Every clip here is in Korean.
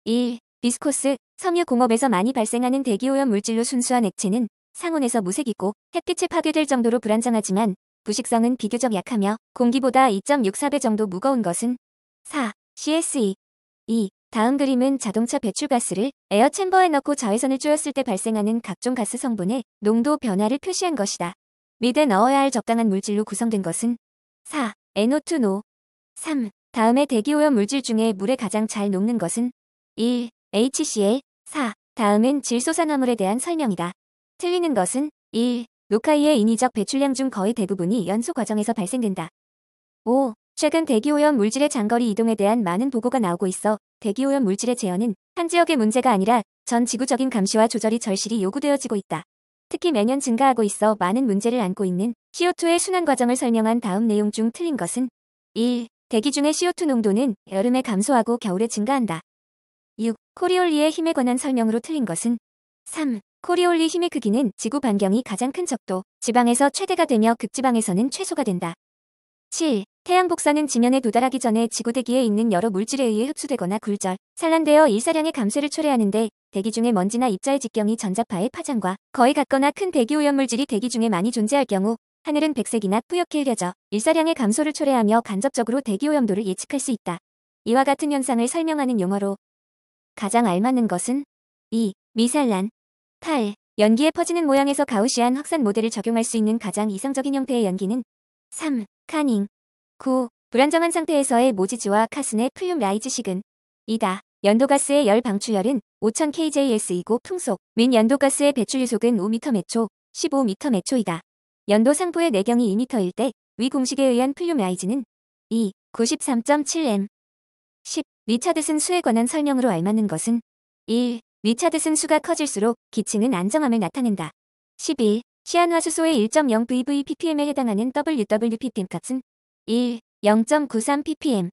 1. 비스코스, 섬유공업에서 많이 발생하는 대기오염 물질로 순수한 액체는 상온에서 무색이고 햇빛에 파괴될 정도로 불안정하지만 부식성은 비교적 약하며 공기보다 2.64배 정도 무거운 것은 4. CSE. 2. 다음 그림은 자동차 배출가스를 에어 챔버에 넣고 자외선을 쬐었을 때 발생하는 각종 가스 성분의 농도 변화를 표시한 것이다. 밑에 넣어야 할 적당한 물질로 구성된 것은 4. NO2 NO. 3. 다음의 대기오염 물질 중에 물에 가장 잘 녹는 것은 1. HCl. 4. 다음은 질소산화물에 대한 설명이다. 틀리는 것은 1. 녹화이의 인위적 배출량 중 거의 대부분이 연소 과정에서 발생된다. 5. 최근 대기오염 물질의 장거리 이동에 대한 많은 보고가 나오고 있어 대기오염 물질의 제어는 한 지역의 문제가 아니라 전 지구적인 감시와 조절이 절실히 요구되어지고 있다. 특히 매년 증가하고 있어 많은 문제를 안고 있는 CO2의 순환 과정을 설명한 다음 내용 중 틀린 것은 1. 대기 중의 CO2 농도는 여름에 감소하고 겨울에 증가한다. 6. 코리올리의 힘에 관한 설명으로 틀린 것은 3. 코리올리 힘의 크기는 지구 반경이 가장 큰 적도, 지방에서 최대가 되며 극지방에서는 최소가 된다. 7. 태양 복사는 지면에 도달하기 전에 지구 대기에 있는 여러 물질에 의해 흡수되거나 굴절, 산란되어 일사량의 감쇄를 초래하는데 대기 중의 먼지나 입자의 직경이 전자파의 파장과 거의 같거나 큰 대기오염 물질이 대기 중에 많이 존재할 경우 하늘은 백색이나 뿌옇게 흐려져 일사량의 감소를 초래하며 간접적으로 대기오염도를 예측할 수 있다. 이와 같은 현상을 설명하는 용어로 가장 알맞는 것은 2. 미산란. 8. 연기에 퍼지는 모양에서 가우시안 확산 모델을 적용할 수 있는 가장 이상적인 형태의 연기는 3. 카닝. 9. 불안정한 상태에서의 모지지와 카슨의 플륨 라이즈식은 이다. 연도가스의 열 방출열은 5000 kJs이고 풍속 및 연도가스의 배출 유속은 5m/초, 15m/초이다. 연도 상부의 내경이 2m일 때 위 공식에 의한 플륨 라이즈는 2. 93.7m. 10. 리차드슨 수에 관한 설명으로 알맞는 것은 1. 리차드슨 수가 커질수록 기층은 안정함을 나타낸다. 11. 시안화수소의 1.0 vv-ppm에 해당하는 WW-ppm 값은 1. 0.93 ppm.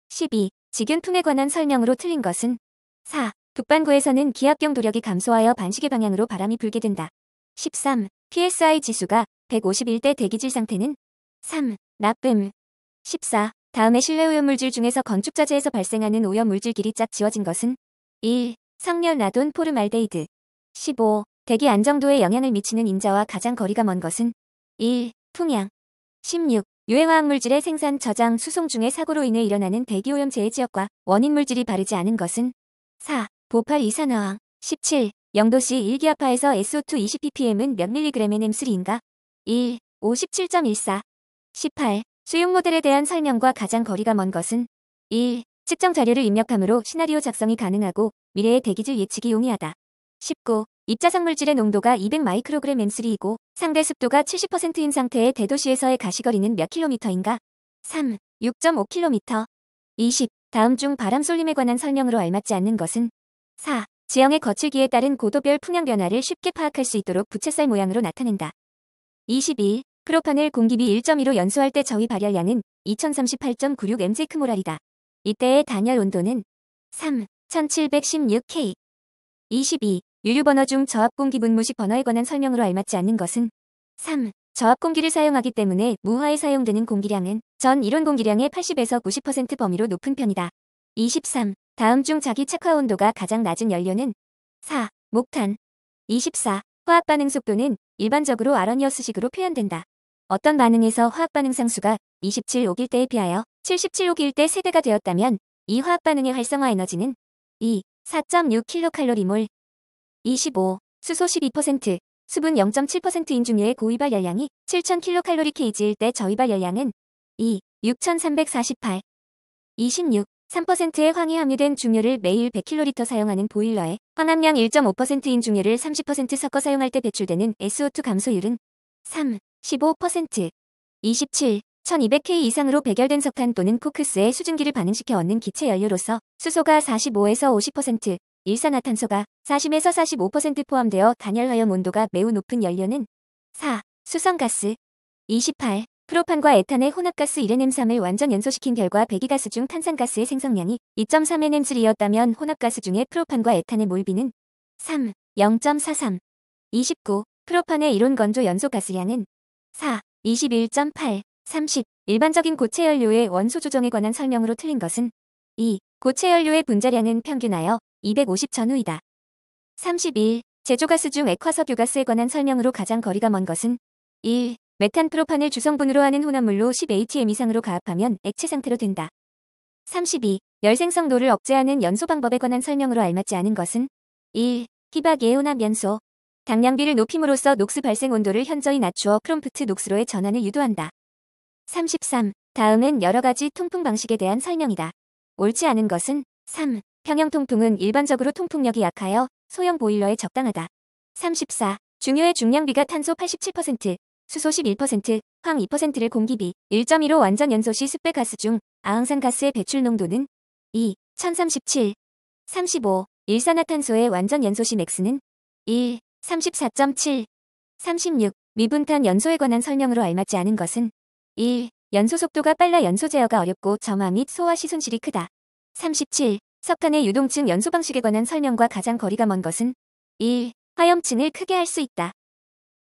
12. 직윤풍에 관한 설명으로 틀린 것은 4. 북반구에서는 기압경 도력이 감소하여 반시계 방향으로 바람이 불게 된다. 13. PSI 지수가 151대 대기질 상태는 3. 나쁨. 14. 다음의 실내 오염물질 중에서 건축자재에서 발생하는 오염물질 길이 짝 지워진 것은 1. 성면 라돈 포름알데히드. 15. 대기 안정도에 영향을 미치는 인자와 가장 거리가 먼 것은 1. 풍향. 16. 유해화학물질의 생산, 저장, 수송 중의 사고로 인해 일어나는 대기오염 재해 지역과 원인 물질이 바르지 않은 것은 4. 보팔 이산화황. 17. 0도씨 1기압하에서 SO2 20ppm은 몇 mg의 NM3인가? 1. 57.14. 18. 수용 모델에 대한 설명과 가장 거리가 먼 것은 1. 측정 자료를 입력함으로 시나리오 작성이 가능하고 미래의 대기질 예측이 용이하다. 19. 입자성 물질의 농도가 200 μg M3이고 상대 습도가 70%인 상태의 대도시에서의 가시거리는 몇 킬로미터인가? 3. 6.5km. 20. 다음 중 바람 쏠림에 관한 설명으로 알맞지 않는 것은 4. 지형의 거칠기에 따른 고도별 풍향 변화를 쉽게 파악할 수 있도록 부채살 모양으로 나타낸다. 21. 프로판을 공기비 1.2로 연소할 때 저위 발열량은 2038.96 mJ몰알이다. 이때의 단열 온도는 3. 1716K. 22. 윤류 버너 중 저압 공기 분무식 버너에 관한 설명으로 알맞지 않는 것은 3. 저압 공기를 사용하기 때문에 무화에 사용되는 공기량은 전 이론 공기량의 80에서 90% 범위로 높은 편이다. 23. 다음 중 자기 착화 온도가 가장 낮은 연료는 4. 목탄. 24. 화학 반응 속도는 일반적으로 아러니어스식으로 표현된다. 어떤 반응에서 화학 반응 상수가 27옥일 때에 비하여 77옥일 때 3배가 되었다면 이 화학 반응의 활성화 에너지는 2. 4.6kcalmol. 25. 수소 12%, 수분 0.7%인 중유의 고위발 열량이 7000kcal/kg일 때 저위발 열량은 2. 6348. 26. 3%의 황이 함유된 중유를 매일 100kl 사용하는 보일러에 황함량 1.5%인 중유를 30% 섞어 사용할 때 배출되는 SO2 감소율은 3. 15%. 27. 1200K 이상으로 백열된 석탄 또는 코크스의 수증기를 반응시켜 얻는 기체 연료로서 수소가 45에서 50%, 일산화탄소가 40에서 45% 포함되어 단열화염 온도가 매우 높은 연료는 4. 수성가스. 28. 프로판과 에탄의 혼합가스 1NM3을 완전 연소시킨 결과 배기가스 중 탄산가스의 생성량이 2.3NM3였다면 혼합가스 중에 프로판과 에탄의 몰비는 3. 0.43. 29. 프로판의 이론 건조 연소 가스량은 4. 21.8. 30. 일반적인 고체 연료의 원소 조정에 관한 설명으로 틀린 것은 2. 고체 연료의 분자량은 평균하여 250전후이다. 31. 제조가스 중 액화석유가스에 관한 설명으로 가장 거리가 먼 것은 1. 메탄 프로판을 주성분으로 하는 혼합물로 10atm 이상으로 가압하면 액체 상태로 된다. 32. 열생성도를 억제하는 연소 방법에 관한 설명으로 알맞지 않은 것은 1. 희박예온합 연소. 당량비를 높임으로써 녹스 발생 온도를 현저히 낮추어 프롬프트 녹스로의 전환을 유도한다. 33. 다음은 여러가지 통풍 방식에 대한 설명이다. 옳지 않은 것은 3. 평형 통풍은 일반적으로 통풍력이 약하여 소형 보일러에 적당하다. 34. 중유의 중량비가 탄소 87%, 수소 11%, 황 2%를 공기비 1.15 완전 연소 시 습배 가스 중 아항산가스의 배출 농도는 2. 1037. 35. 일산화탄소의 완전 연소 시 맥스는 1. 34.7. 36. 미분탄 연소에 관한 설명으로 알맞지 않은 것은 1. 연소 속도가 빨라 연소 제어가 어렵고 점화 및 소화 시 손실이 크다. 37. 석탄의 유동층 연소 방식에 관한 설명과 가장 거리가 먼 것은 1. 화염층을 크게 할 수 있다.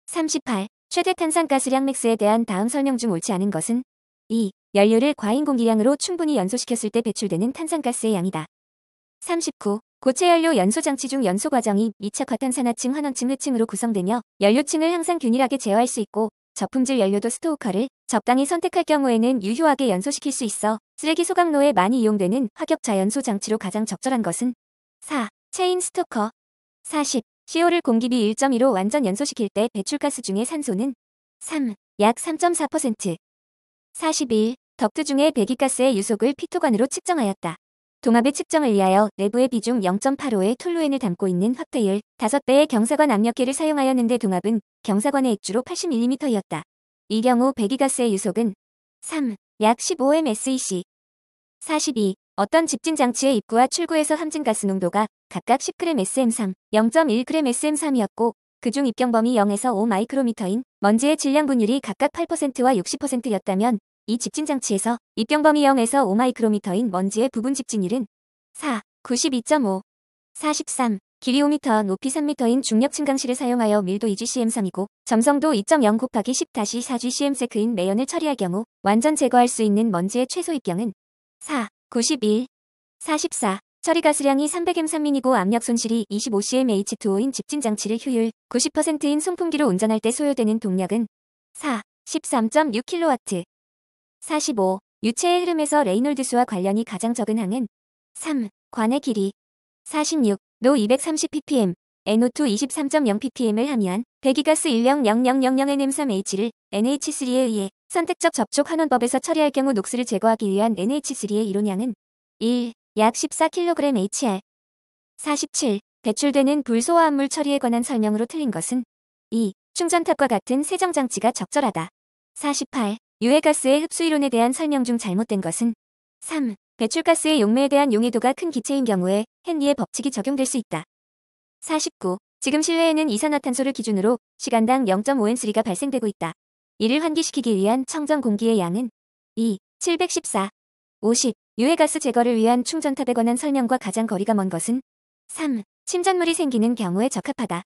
38. 최대 탄산가스량 맥스에 대한 다음 설명 중 옳지 않은 것은 2. 연료를 과잉 공기량으로 충분히 연소시켰을 때 배출되는 탄산가스의 양이다. 39. 고체 연료 연소 장치 중 연소 과정이 미착 과탄산화층, 환원층, 흡층으로 구성되며 연료층을 항상 균일하게 제어할 수 있고 저품질 연료도 스토우커를 적당히 선택할 경우에는 유효하게 연소시킬 수 있어 쓰레기 소각로에 많이 이용되는 화격 자연소 장치로 가장 적절한 것은 4. 체인 스토커. 40. CO를 공기비 1.15 완전 연소시킬 때 배출가스 중에 산소는 3. 약 3.4%. 41. 덕트 중에 배기가스의 유속을 피토관으로 측정하였다. 동압의 측정을 위하여 내부의 비중 0.85의 톨루엔을 담고 있는 확대율 5배의 경사관 압력계를 사용하였는데 동압은 경사관의 액주로 80mm이었다. 이 경우 배기가스의 유속은 3. 약 15mSEC. 42. 어떤 집진장치의 입구와 출구에서 함진가스 농도가 각각 10g SM3, 0.1g SM3이었고 그중 입경범위 0에서 5마이크로미터인 먼지의 질량 분율이 각각 8%와 60%였다면 이 집진장치에서 입경범위 0에서 5마이크로미터인 먼지의 부분 집진율은 4. 92.5. 43. 길이 5m, 높이 3m인 중력 증강실을 사용하여 밀도 2gcm3이고 점성도 2.0 곱하기 10-4gcm세크인 매연을 처리할 경우 완전 제거할 수 있는 먼지의 최소 입경은 4. 91. 44. 처리 가스량이 300m3민이고 압력 손실이 25cmH2O인 집진장치를 효율 90%인 송풍기로 운전할 때 소요되는 동력은 4. 13.6kW. 45. 유체의 흐름에서 레이놀드 수와 관련이 가장 적은 항은 3. 관의 길이. 46. 노 230ppm, NO2 23.0ppm을 함유한 배기가스 100000NM3H를 NH3에 의해 선택적 접촉 환원법에서 처리할 경우 녹스를 제거하기 위한 NH3의 이론량은 1. 약 14kghr. 47. 배출되는 불소화합물 처리에 관한 설명으로 틀린 것은 2. 충전탑과 같은 세정장치가 적절하다. 48. 유해가스의 흡수 이론에 대한 설명 중 잘못된 것은 3. 배출가스의 용매에 대한 용해도가 큰 기체인 경우에 헨리의 법칙이 적용될 수 있다. 49. 지금 실내에는 이산화탄소를 기준으로 시간당 0.5N3가 발생되고 있다. 이를 환기시키기 위한 청정 공기의 양은 2. 714. 50. 유해가스 제거를 위한 충전탑에 관한 설명과 가장 거리가 먼 것은 3. 침전물이 생기는 경우에 적합하다.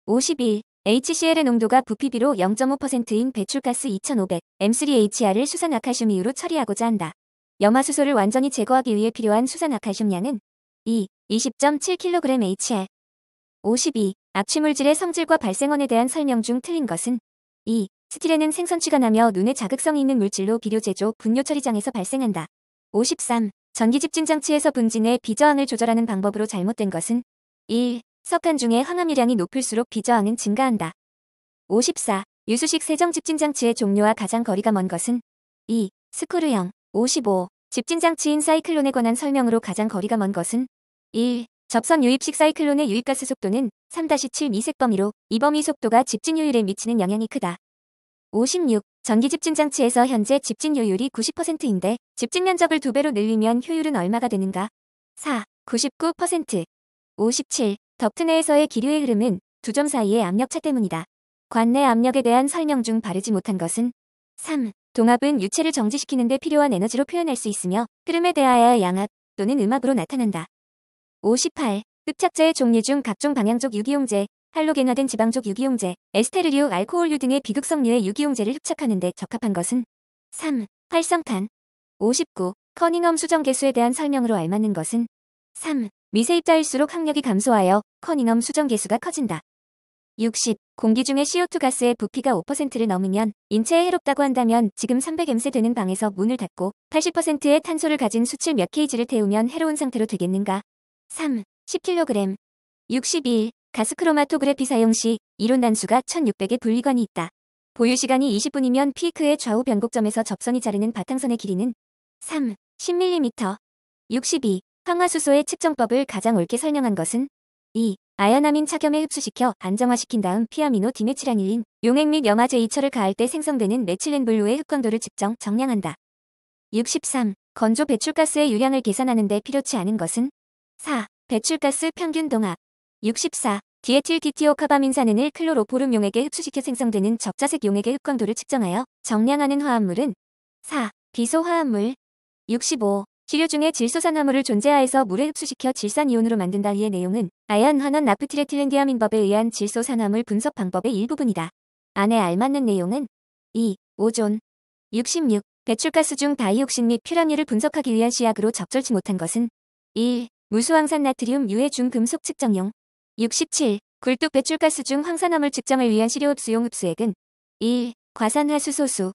51. HCl의 농도가 부피비로 0.5%인 배출가스 2500 M3HR을 수산화칼슘 이후로 처리하고자 한다. 염화수소를 완전히 제거하기 위해 필요한 수산화칼슘량은 2. 20.7kghr. 52. 악취물질의 성질과 발생원에 대한 설명 중 틀린 것은 2. 스틸에는 생선취가 나며 눈에 자극성이 있는 물질로 비료 제조, 분뇨 처리장에서 발생한다. 53. 전기집진장치에서 분진의 비저항을 조절하는 방법으로 잘못된 것은 1. 석탄 중에 황함유량이 높을수록 비저항은 증가한다. 54. 유수식 세정집진장치의 종류와 가장 거리가 먼 것은 2. 스크루형. 55. 집진장치인 사이클론에 관한 설명으로 가장 거리가 먼 것은 1. 접선 유입식 사이클론의 유입가스 속도는 3-7 미색 범위로 이 범위 속도가 집진 효율에 미치는 영향이 크다. 56. 전기 집진장치에서 현재 집진 효율이 90%인데 집진 면적을 2배로 늘리면 효율은 얼마가 되는가? 4. 99%. 57. 덕트 내에서의 기류의 흐름은 두 점 사이의 압력차 때문이다. 관내 압력에 대한 설명 중 바르지 못한 것은 3. 동압은 유체를 정지시키는 데 필요한 에너지로 표현할 수 있으며 흐름에 대하여 양압 또는 음압으로 나타난다. 58. 흡착제의 종류 중 각종 방향족 유기용제, 할로겐화된 지방족 유기용제, 에스테르류, 알코올류 등의 비극성류의 유기용제를 흡착하는 데 적합한 것은 3. 활성탄. 59. 커닝엄 수정계수에 대한 설명으로 알맞는 것은 3. 미세입자일수록 학력이 감소하여 커닝엄 수정계수가 커진다. 60. 공기 중에 CO2 가스의 부피가 5%를 넘으면 인체에 해롭다고 한다면 지금 300mC 되는 방에서 문을 닫고 80%의 탄소를 가진 수칠 몇 kg를 태우면 해로운 상태로 되겠는가? 3. 10kg. 61. 가스크로마토그래피 사용 시 이론 단수가 1600의 분리관이 있다. 보유시간이 20분이면 피크의 좌우 변곡점에서 접선이 자르는 바탕선의 길이는 3. 10mm. 62. 황화수소의 측정법을 가장 옳게 설명한 것은 2. 아연아민 착염에 흡수시켜 안정화시킨 다음 피아미노 디메칠아닐린, 용액 및 염화제 이철을 가할 때 생성되는 메칠렌 블루의 흡광도를 측정, 정량한다. 63. 건조 배출가스의 유량을 계산하는 데 필요치 않은 것은 4. 배출가스 평균 동합. 64. 디에틸디티오카바민산은을 클로로포름 용액에 흡수시켜 생성되는 적자색 용액의 흡광도를 측정하여 정량하는 화합물은 4. 비소화합물. 65. 시료 중에 질소산화물을 존재하여서 물에 흡수시켜 질산이온으로 만든다. 이의 내용은 아연, 환원, 나프티레틸렌디아민법에 의한 질소산화물 분석 방법의 일부분이다. 안에 알맞는 내용은 2. 오존. 66. 배출가스 중 다이옥신 및 퓨라뮈을 분석하기 위한 시약으로 적절치 못한 것은 1. 무수황산 나트리움 유해 중금속 측정용. 67. 굴뚝 배출가스 중 황산화물 측정을 위한 시료 흡수용 흡수액은 1. 과산화수소수.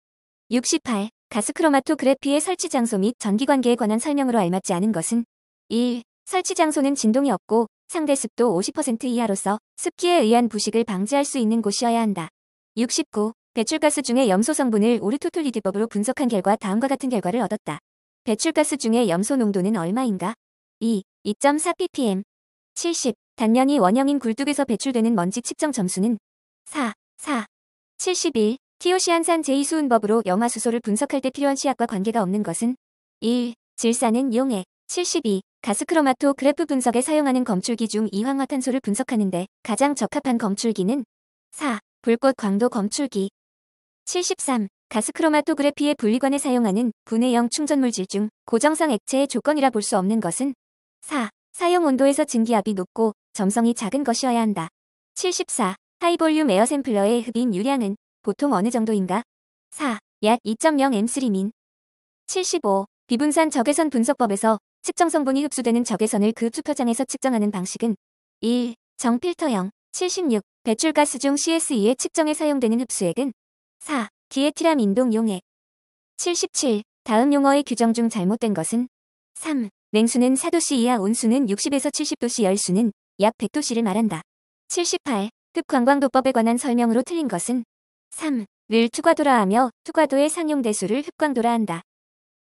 68. 가스크로마토그래피의 설치 장소 및 전기관계에 관한 설명으로 알맞지 않은 것은 1. 설치 장소는 진동이 없고 상대 습도 50% 이하로서 습기에 의한 부식을 방지할 수 있는 곳이어야 한다. 69. 배출가스 중의 염소 성분을 오르토톨리드법으로 분석한 결과 다음과 같은 결과를 얻었다. 배출가스 중의 염소 농도는 얼마인가? 2. 2.4 ppm. 70. 단면이 원형인 굴뚝에서 배출되는 먼지 측정 점수는 4. 71. 티오시안산 제2수은법으로 염화수소를 분석할 때 필요한 시약과 관계가 없는 것은 1. 질산은 용액. 72. 가스크로마토그래프 분석에 사용하는 검출기 중 이황화탄소를 분석하는 데 가장 적합한 검출기는 4. 불꽃 광도 검출기. 73. 가스크로마토그래피의 분리관에 사용하는 분해형 충전물질 중 고정성 액체의 조건이라 볼 수 없는 것은 4. 사용 온도에서 증기압이 높고 점성이 작은 것이어야 한다. 74. 하이볼륨 에어 샘플러의 흡인 유량은 보통 어느 정도인가? 4. 약 2.0m3min. 75. 비분산 적외선 분석법에서 측정 성분이 흡수되는 적외선을 그 흡수표장에서 측정하는 방식은 1. 정필터형. 76. 배출가스 중 CSE의 측정에 사용되는 흡수액은 4. 디에티라민동 용액. 77. 다음 용어의 규정 중 잘못된 것은 3. 냉수는 4도씨 이하, 온수는 60에서 70도씨, 열수는 약 100도씨를 말한다. 78. 흡광광도법에 관한 설명으로 틀린 것은 3. 를 투과도라 하며 투과도의 상용대수를 흡광도라 한다.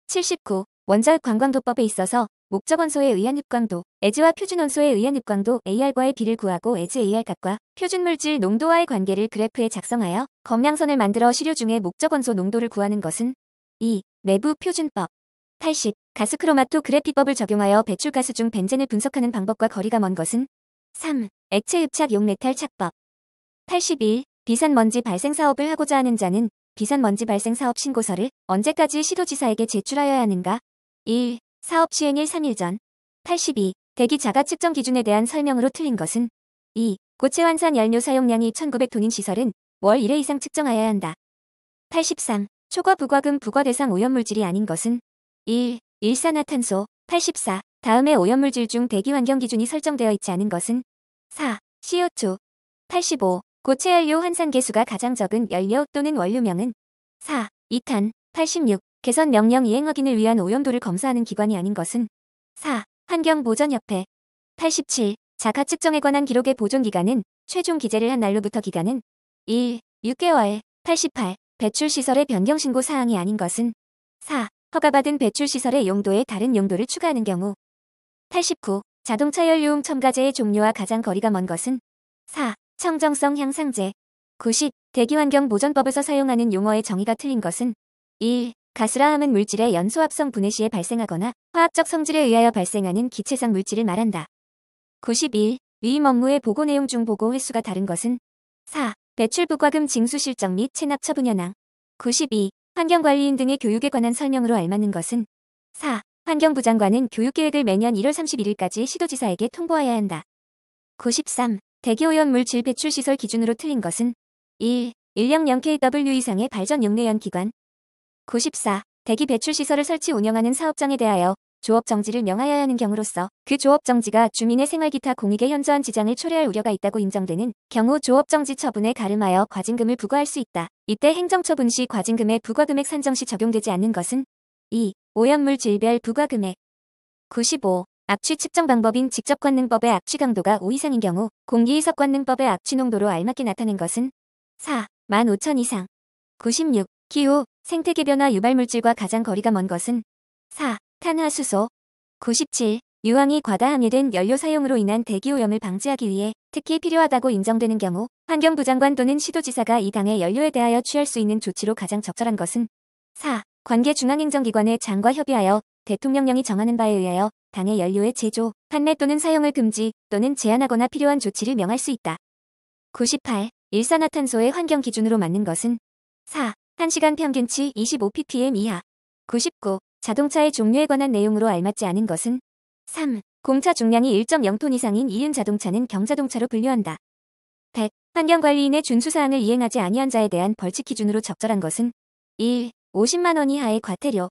79. 원자흡광광도법에 있어서 목적원소에 의한 흡광도, 에즈와 표준원소에 의한 흡광도 AR과의 비를 구하고 에즈 AR 값과 표준물질 농도와의 관계를 그래프에 작성하여 검량선을 만들어 시료 중에 목적원소 농도를 구하는 것은 2. 내부 표준법. 80. 가스크로마토그래피법을 적용하여 배출가스 중 벤젠을 분석하는 방법과 거리가 먼 것은 3. 액체 흡착 용메탈 착법. 81. 비산먼지 발생 사업을 하고자 하는 자는 비산먼지 발생 사업 신고서를 언제까지 시도지사에게 제출하여야 하는가? 1. 사업 시행일 3일 전. 82. 대기 자가 측정 기준에 대한 설명으로 틀린 것은 2. 고체 환산 연료 사용량이 1900톤인 시설은 월 1회 이상 측정하여야 한다. 83. 초과 부과금 부과 대상 오염물질이 아닌 것은 1. 일산화탄소. 84. 다음의 오염물질 중 대기환경 기준이 설정되어 있지 않은 것은 4. CO2. 85. 고체 연료 환산 계수가 가장 적은 연료 또는 원료명은 4. 이탄. 86. 개선 명령 이행 확인을 위한 오염도를 검사하는 기관이 아닌 것은 4. 환경보전협회. 87. 자가 측정에 관한 기록의 보존기간은 최종 기재를 한 날로부터 기간은 1. 6개월. 88. 배출시설의 변경신고 사항이 아닌 것은 4. 허가받은 배출시설의 용도에 다른 용도를 추가하는 경우. 89. 자동차 연료용 첨가제의 종류와 가장 거리가 먼 것은 4. 청정성 향상제. 90. 대기환경보전법에서 사용하는 용어의 정의가 틀린 것은 1. 가스라 함은 물질의 연소합성 분해 시에 발생하거나 화학적 성질에 의하여 발생하는 기체상 물질을 말한다. 91. 위임 업무의 보고 내용 중 보고 횟수가 다른 것은 4. 배출부과금 징수 실적 및 체납 처분 현황. 92. 환경관리인 등의 교육에 관한 설명으로 알맞는 것은 4. 환경부 장관은 교육계획을 매년 1월 31일까지 시도지사에게 통보하여야 한다. 93. 대기오염물 질배출시설 기준으로 틀린 것은 1. 1령 0kW 이상의 발전 용례연 기관. 94. 대기 배출 시설을 설치 운영하는 사업장에 대하여 조업 정지를 명하여야 하는 경우로서 그 조업 정지가 주민의 생활 기타 공익에 현저한 지장을 초래할 우려가 있다고 인정되는 경우 조업 정지 처분에 가름하여 과징금을 부과할 수 있다. 이때 행정처분 시 과징금의 부과금액 산정 시 적용되지 않는 것은 2. 오염물 질별 부과금액 95. 악취 측정 방법인 직접관능법의 악취 강도가 5 이상인 경우 공기이석 관능법의 악취 농도로 알맞게 나타낸 것은 4. 15,000 이상 96. 기후, 생태계 변화 유발물질과 가장 거리가 먼 것은 4. 탄화수소 97. 유황이 과다 함유된 연료 사용으로 인한 대기오염을 방지하기 위해 특히 필요하다고 인정되는 경우 환경부 장관 또는 시도지사가 이 당의 연료에 대하여 취할 수 있는 조치로 가장 적절한 것은 4. 관계 중앙행정기관의 장과 협의하여 대통령령이 정하는 바에 의하여 당의 연료의 제조, 판매 또는 사용을 금지 또는 제한하거나 필요한 조치를 명할 수 있다. 98. 일산화탄소의 환경 기준으로 맞는 것은 4. 1시간 평균치 25ppm 이하 99. 자동차의 종류에 관한 내용으로 알맞지 않은 것은 3. 공차 중량이 1.0톤 이상인 이륜 자동차는 경자동차로 분류한다. 100. 환경관리인의 준수사항을 이행하지 아니한 자에 대한 벌칙 기준으로 적절한 것은 1. 50만 원 이하의 과태료